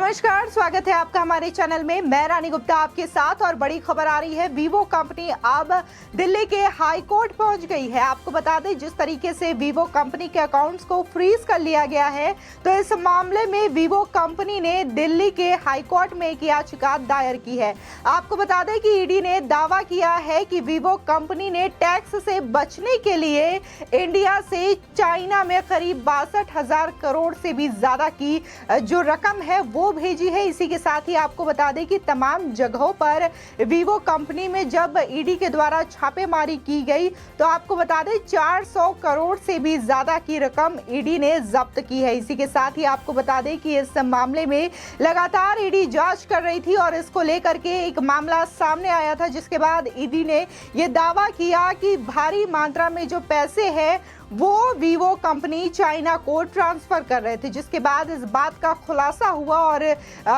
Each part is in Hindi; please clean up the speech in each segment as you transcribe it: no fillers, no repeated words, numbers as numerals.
नमस्कार, स्वागत है आपका हमारे चैनल में। मैं रानी गुप्ता आपके साथ और बड़ी खबर आ रही है। वीवो कंपनी अब दिल्ली के हाई कोर्ट पहुंच गई है। आपको बता दें, जिस तरीके से वीवो कंपनी के अकाउंट्स को फ्रीज कर लिया गया है, तो इस मामले में वीवो कंपनी ने दिल्ली के हाई कोर्ट में एक याचिका दायर की है। आपको बता दें कि ईडी ने दावा किया है कि वीवो कंपनी ने टैक्स से बचने के लिए इंडिया से चाइना में करीब 62,000 करोड़ से भी ज्यादा की जो रकम है वो भेजी है। इसी के साथ ही आपको बता दें कि तमाम जगहों पर वीवो कंपनी में जब ईडी के द्वारा छापेमारी की गई, तो आपको बता दें 400 करोड़ से भी ज्यादा की रकम ईडी ने जब्त की है। इसी के साथ ही आपको बता दें कि इस मामले में लगातार ईडी जांच कर रही थी और इसको लेकर के एक मामला सामने आया था, जिसके बाद ईडी ने यह दावा किया कि भारी मात्रा में जो पैसे हैं वो वीवो कंपनी चाइना को ट्रांसफर कर रहे थे, जिसके बाद इस बात का खुलासा हुआ और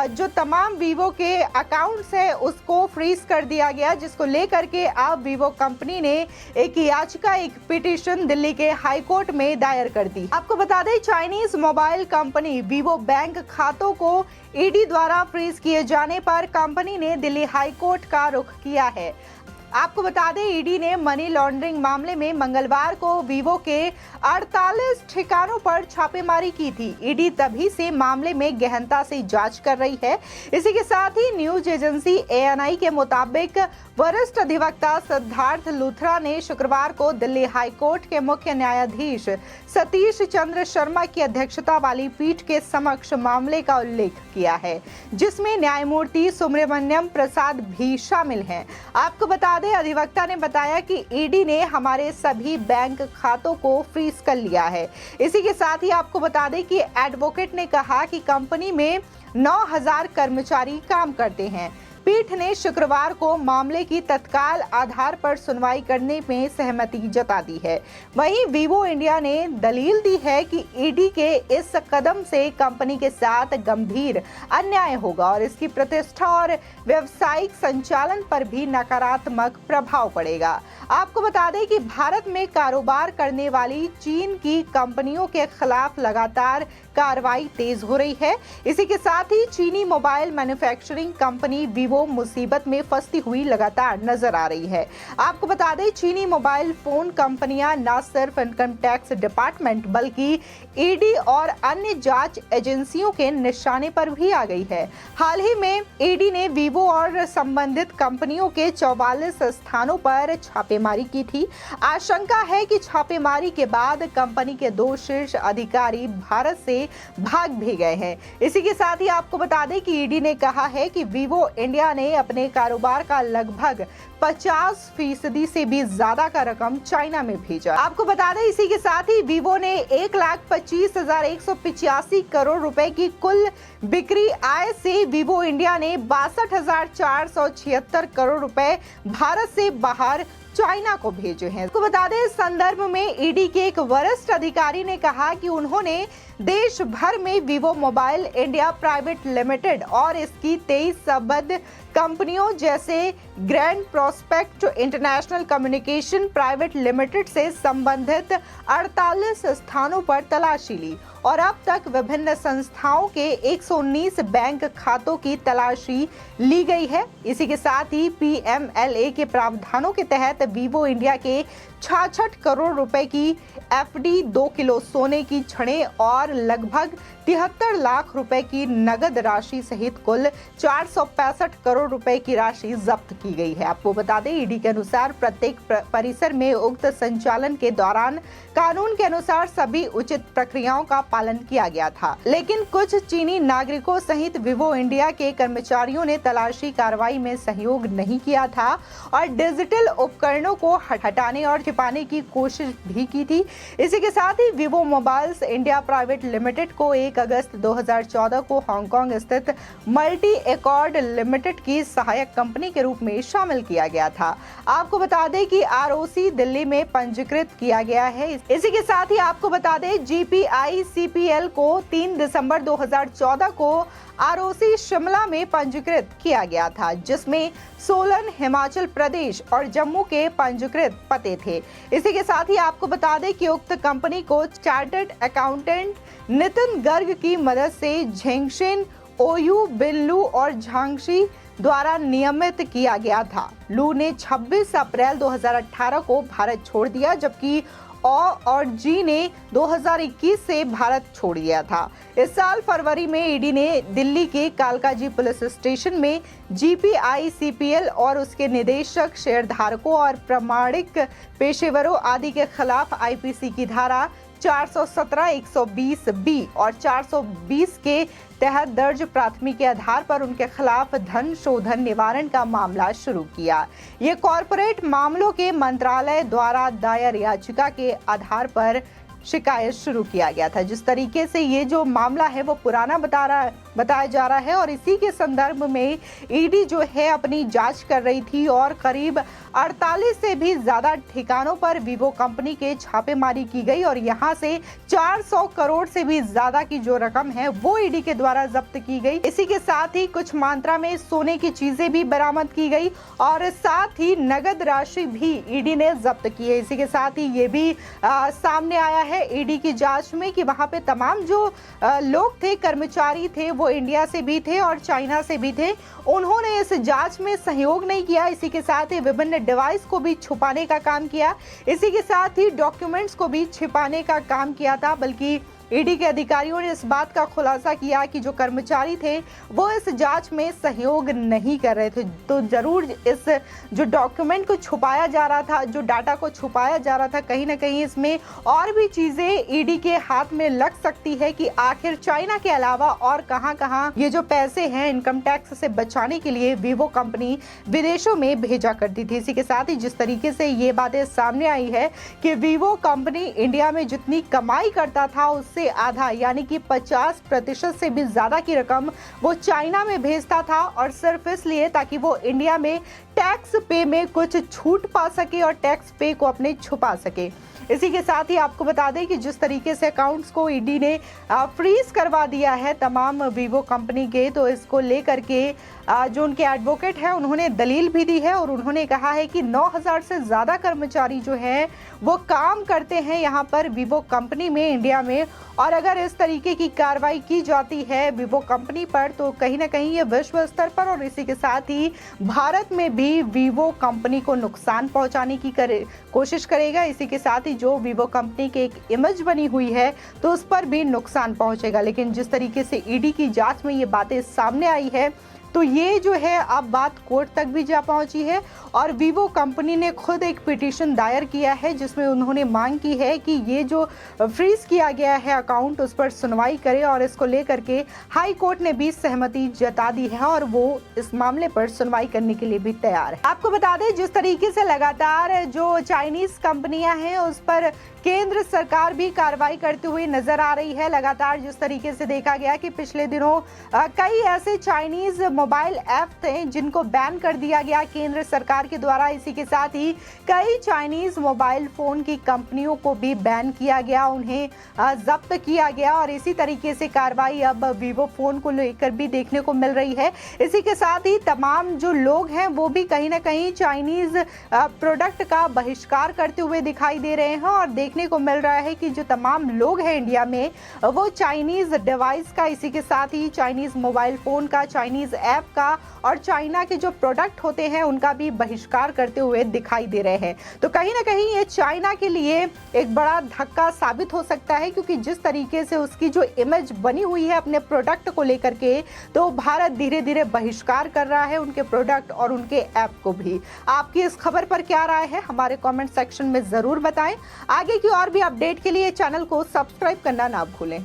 जो तमाम वीवो के अकाउंट्स है उसको फ्रीज कर दिया गया, जिसको लेकर के अब वीवो कंपनी ने एक याचिका, एक पिटीशन दिल्ली के हाई कोर्ट में दायर कर दी। आपको बता दें, Chinese mobile company Vivo bank खातों को ईडी द्वारा फ्रीज किए जाने पर कंपनी ने दिल्ली हाई कोर्ट का रुख किया है। आपको बता दें, ईडी ने मनी लॉन्ड्रिंग मामले में मंगलवार को वीवो के 48 ठिकानों पर छापेमारी की थी। ईडी तभी से मामले में गहनता से जांच कर रही है। इसी के साथ ही न्यूज एजेंसी एएनआई के मुताबिक वरिष्ठ अधिवक्ता सिद्धार्थ लूथरा ने शुक्रवार को दिल्ली हाई कोर्ट के मुख्य न्यायाधीश सतीश चंद्र शर्मा की अध्यक्षता वाली पीठ के समक्ष मामले का उल्लेख किया है, जिसमें न्यायमूर्ति सुब्रमण्यम प्रसाद भी शामिल हैं। आपको बता दें, अधिवक्ता ने बताया कि ईडी ने हमारे सभी बैंक खातों को फ्रीज कर लिया है। इसी के साथ ही आपको बता दें कि एडवोकेट ने कहा कि कंपनी में 9,000 कर्मचारी काम करते हैं। पीठ ने शुक्रवार को मामले की तत्काल आधार पर सुनवाई करने में सहमति जता दी है। वहीं वीवो इंडिया ने दलील दी है कि ईडी के इस कदम से कंपनी के साथ गंभीर अन्याय होगा और इसकी प्रतिष्ठा और व्यवसायिक संचालन पर भी नकारात्मक प्रभाव पड़ेगा। आपको बता दें कि भारत में कारोबार करने वाली चीन की कंपनियों के खिलाफ लगातार कार्रवाई तेज हो रही है। इसी के साथ ही चीनी मोबाइल मैन्युफैक्चरिंग कंपनी वीवो मुसीबत में फंसती हुई लगातार नजर आ रही है। आपको बता दें, चीनी मोबाइल फोन कंपनियां न सिर्फ इनकम टैक्स डिपार्टमेंट बल्कि ईडी और अन्य जांच एजेंसियों के निशाने पर भी आ गई है। हाल ही में ईडी ने वीवो और संबंधित कंपनियों के 44 स्थानों पर छापेमारी की थी। आशंका है कि छापेमारी के बाद कंपनी के 2 शीर्ष अधिकारी भारत से भाग भी गए हैं। इसी के साथ ही आपको बता दें कि ईडी ने कहा है कि वीवो इंडिया ने अपने कारोबार का लगभग 50% से भी ज्यादा का रकम चाइना में भेजा। आपको बता दें, इसी के साथ ही वीवो ने 1,25,185 करोड़ रुपए की कुल बिक्री आय से वीवो इंडिया ने 62,476 करोड़ रुपए भारत से बाहर चाइना को भेजे हैं। आपको बता दें, इस संदर्भ में ईडी के एक वरिष्ठ अधिकारी ने कहा कि उन्होंने देश भर में Vivo mobile India private limited और इसकी 23 संबद्ध कंपनियों जैसे grand prospect international communication private limited से संबंधित 48 स्थानों पर तलाशी ली और अब तक विभिन्न संस्थाओं के 119 बैंक खातों की तलाशी ली गई है। इसी के साथ ही पीएमएलए के प्रावधानों के तहत वीवो इंडिया के 66 करोड़ रुपए की एफडी, 2 किलो सोने की छड़ें और लगभग 73 लाख रुपए की नगद राशि सहित कुल 465 करोड़ रुपए की राशि जब्त की गई है। आपको बता दें, ईडी के अनुसार प्रत्येक परिसर में उक्त संचालन के दौरान कानून के अनुसार सभी उचित प्रक्रियाओं का पालन किया गया था, लेकिन कुछ चीनी नागरिकों सहित वीवो इंडिया के कर्मचारियों ने तलाशी कार्रवाई में सहयोग नहीं किया था और डिजिटल उपकरणों को हटाने और छिपाने की कोशिश भी की थी। इसी के साथ ही Vivo mobiles India private limited को 1 अगस्त 2014 को हांगकांग स्थित मल्टी एकॉर्ड लिमिटेड की सहायक कंपनी के रूप में शामिल किया गया था। आपको बता दें कि आरओसी दिल्ली में पंजीकृत किया गया है। इसी के साथ ही आपको बता दें, जीपीआईसीपीएल को 3 दिसंबर 2014 को आरओसी शिमला में पंजीकृत किया गया था, जिसमें सोलन, हिमाचल प्रदेश और जम्मू के पंजीकृत पते थे। इसी के साथ ही आपको बता दें कि उक्त कंपनी को चार्टर्ड अकाउंटेंट नितिन गर्ग की मदद से झेंगशेन ओयू, बिनलू और झांगशी द्वारा नियमित किया गया था। लू ने 26 अप्रैल 2018 को भारत छोड़ दिया, जबकि ओ और जी ने 2021 से भारत छोड़ दिया था। इस साल फरवरी में ईडी ने दिल्ली के कालकाजी पुलिस स्टेशन में जीपीआई, सीपीएल और उसके निदेशक, शेयरधारकों और प्रामाणिक पेशेवरों आदि के खिलाफ आईपीसी की धारा 417, 120 बी और 420 के तहत दर्ज प्राथमिकी के आधार पर उनके खिलाफ धन शोधन निवारण का मामला शुरू किया। ये कॉरपोरेट मामलों के मंत्रालय द्वारा दायर याचिका के आधार पर शिकायत शुरू किया गया था। जिस तरीके से ये जो मामला है वो पुराना बताया जा रहा है और इसी के संदर्भ में ईडी जो है अपनी जांच कर रही थी और करीब 48 से भी ज्यादा ठिकानों पर वीवो कंपनी के छापेमारी की गई और यहां से 400 करोड़ से भी ज्यादा की जो रकम है वो ईडी के द्वारा जब्त की गई। इसी के साथ ही कुछ मात्रा में सोने की चीजें भी बरामद की गई और साथ ही नगद राशि भी ईडी ने जब्त की है। इसी के साथ ही ये भी सामने आया है ईडी की जांच में कि वहां पे तमाम जो लोग थे, कर्मचारी थे, वो इंडिया से भी थे और चाइना से भी थे। उन्होंने इस जांच में सहयोग नहीं किया। इसी के साथ ही विभिन्न डिवाइस को भी छुपाने का काम किया। इसी के साथ ही डॉक्यूमेंट्स को भी छिपाने का काम किया था। बल्कि ईडी के अधिकारियों ने इस बात का खुलासा किया कि जो कर्मचारी थे वो इस जांच में सहयोग नहीं कर रहे थे। तो जरूर इस जो डॉक्यूमेंट को छुपाया जा रहा था, जो डाटा को छुपाया जा रहा था, कहीं ना कहीं इसमें और भी चीजें ईडी के हाथ में लग सकती है कि आखिर चाइना के अलावा और कहां-कहां ये जो पैसे हैं इनकम टैक्स से बचाने के लिए वीवो कंपनी विदेशों में भेजा करती थी। इसी के साथ ही जिस तरीके से ये बातें सामने आई है कि वीवो कंपनी इंडिया में जितनी कमाई करता था उससे आधा यानी कि 50% से भी ज्यादा की रकम वो चाइना में भेजता था और सिर्फ इसलिए ताकि वो इंडिया में टैक्स पे में कुछ छूट पा सके और टैक्स पे को अपने छुपा सके। इसी के साथ ही आपको बता दें कि जिस तरीके से अकाउंट्स को ईडी ने फ्रीज करवा दिया है तमाम वीवो कंपनी के, तो इसको लेकर के जो उनके एडवोकेट हैं उन्होंने दलील भी दी है और उन्होंने कहा है कि 9000 से ज़्यादा कर्मचारी जो हैं वो काम करते हैं यहाँ पर वीवो कंपनी में इंडिया में, और अगर इस तरीके की कार्रवाई की जाती है वीवो कंपनी पर तो कहीं ना कहीं ये विश्व स्तर पर और इसी के साथ ही भारत में भी वीवो कंपनी को नुकसान पहुंचाने की कोशिश करेगा। इसी के साथ ही जो वीवो कंपनी की एक इमेज बनी हुई है तो उस पर भी नुकसान पहुंचेगा। लेकिन जिस तरीके से ईडी की जांच में ये बातें सामने आई है तो ये जो है अब बात कोर्ट तक भी जा पहुंची है और वीवो कंपनी ने खुद एक पिटीशन दायर किया है जिसमें उन्होंने मांग की है कि ये जो फ्रीज किया गया है अकाउंट उस पर सुनवाई करे और इसको लेकर के हाई कोर्ट ने भी सहमति जता दी है और वो इस मामले पर सुनवाई करने के लिए भी तैयार है। आपको बता दें जिस तरीके से लगातार जो चाइनीज कंपनियां हैं उस पर केंद्र सरकार भी कार्रवाई करती हुई नजर आ रही है। लगातार जिस तरीके से देखा गया कि पिछले दिनों कई ऐसे चाइनीज मोबाइल ऐप थे जिनको बैन कर दिया गया केंद्र सरकार के द्वारा। इसी के साथ ही कई चाइनीज मोबाइल फोन की कंपनियों को भी बैन किया गया, उन्हें जब्त किया गया और इसी तरीके से कार्रवाई अब वीवो फोन को लेकर भी देखने को मिल रही है। इसी के साथ ही तमाम जो लोग हैं वो भी कहीं ना कहीं चाइनीज प्रोडक्ट का बहिष्कार करते हुए दिखाई दे रहे हैं और देखने को मिल रहा है कि जो तमाम लोग हैं इंडिया में वो चाइनीज डिवाइस का, इसी के साथ ही चाइनीज मोबाइल फोन का, चाइनीज ऐप का और चाइना के जो प्रोडक्ट होते हैं उनका भी बहिष्कार करते हुए दिखाई दे रहे हैं। तो कहीं ना कहीं ये चाइना के लिए एक बड़ा धक्का साबित हो सकता है क्योंकि जिस तरीके से उसकी जो इमेज बनी हुई है अपने प्रोडक्ट को लेकर के, तो भारत धीरे धीरे बहिष्कार कर रहा है उनके प्रोडक्ट और उनके ऐप को भी। आपकी इस खबर पर क्या राय है हमारे कमेंट सेक्शन में जरूर बताएं। आगे की और भी अपडेट के लिए चैनल को सब्सक्राइब करना ना भूलें।